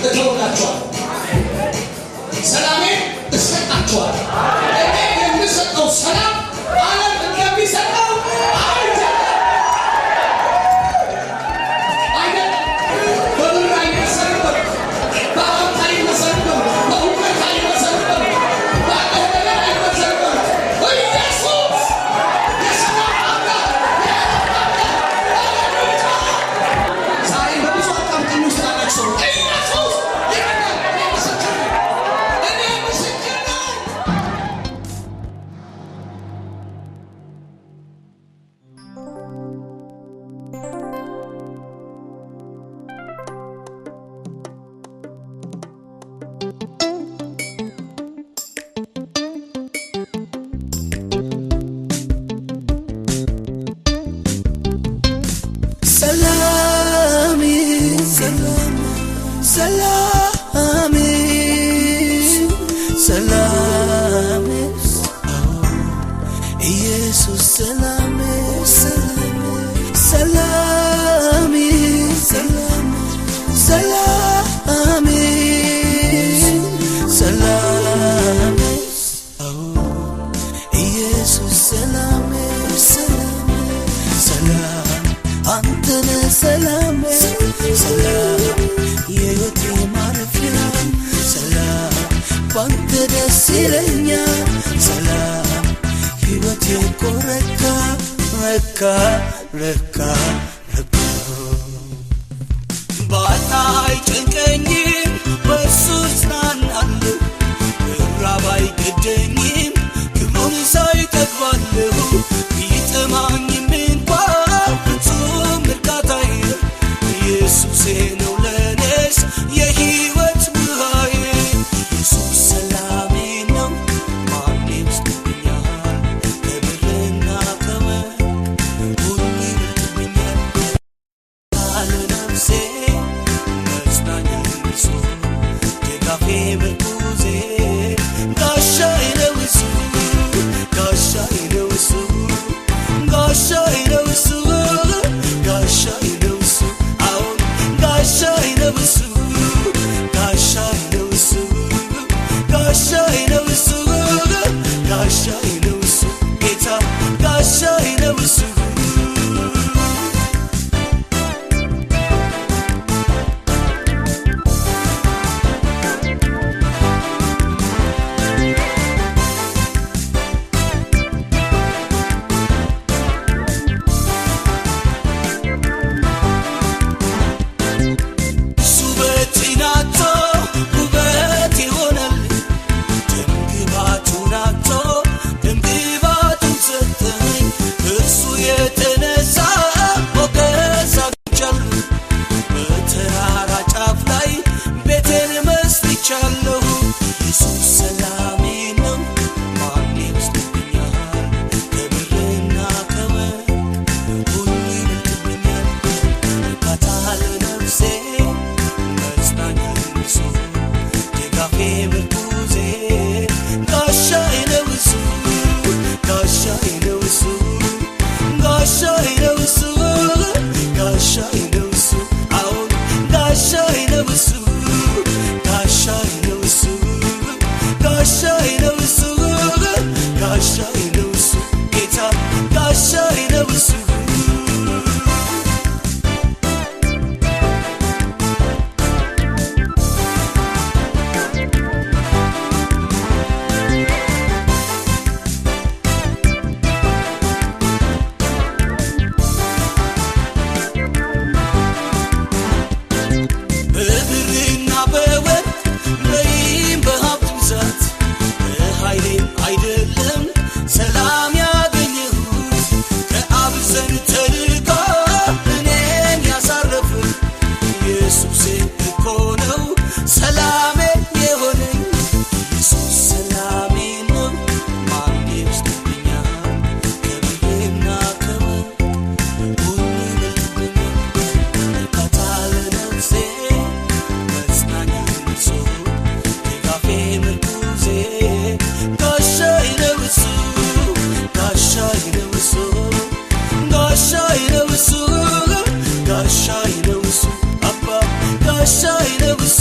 እተውላችኋለሁ ሰላሜን እሰጣችኋለሁ እኔ የምሰጠው ሰላም ዓለም እንደሚሰጠው ባታይ ጭንቀኝም በእርሱ እጽናናለሁ ራባይ ገደኝም ክብሩን ሳይ እጠግባለሁ ቢጠማኝም እንኳን ፍጹም እርካታዬ ኢየሱሴ ነው ለእኔስ የሕይወት ውሃዬ ኢየሱስ ሰላሜ ነው ማን ይወስድብኛል ከብርና ከወርቅ ሁሉ ይበልጥብኛል ለነፍሴ መጽናኛዬ እርሱ ድጋፌ ምርኩዜ ጋሻዬ ነው እሱ ጋሻዬ ነው እሱ ጋሻዬ ነው እሱ ጋሻዬ ነው እሱ አዎን ጋሻዬ ነው እሱ ጋሻዬ ነው እሱ ጋሻዬ ነው እሱ ጋሻዬ ነው እሱ ጌታ ጋሻዬ ነው እሱ ጋሻዬ ነው እሱ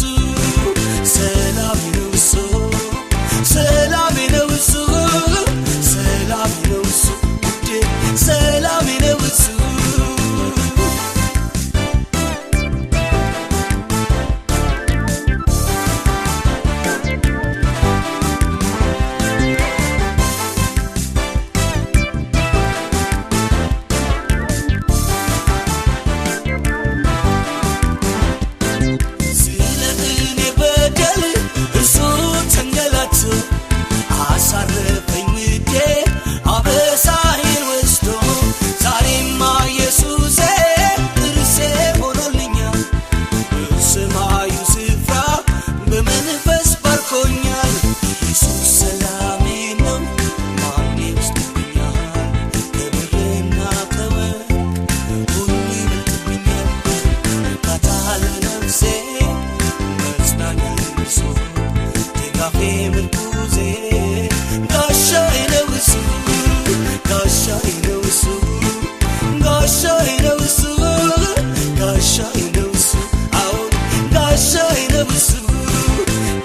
ጋሻዬ ነው እሱ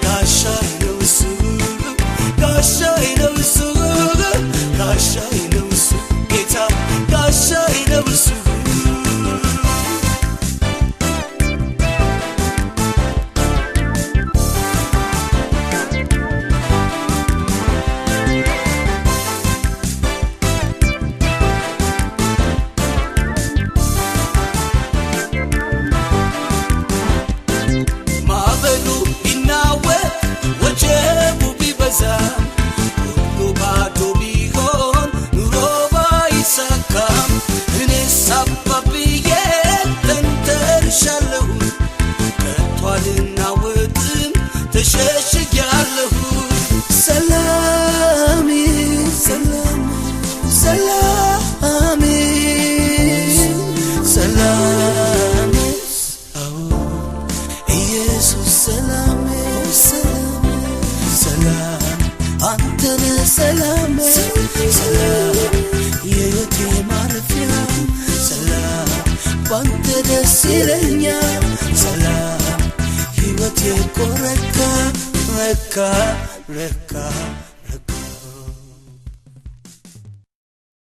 ጋሻዬ ነው እሱ ጋሻዬ ነው እሱ ጋሻዬ ነው እሱ ጌታ ጋሻዬ ነው እሱ ተሸሽጊያለሁ ሰላም ሰላም ሰላም ሰላም አዎ ኢየሱስ ሰላም ሰላም ሰላም አንተ ነህ ሰላም ሰላም የሕይወቴ ማረፊያ ሰላም ባንተ ደስ ይለኛል ሰላም ሕይወቴ እኮ ረካ ረካ ረካ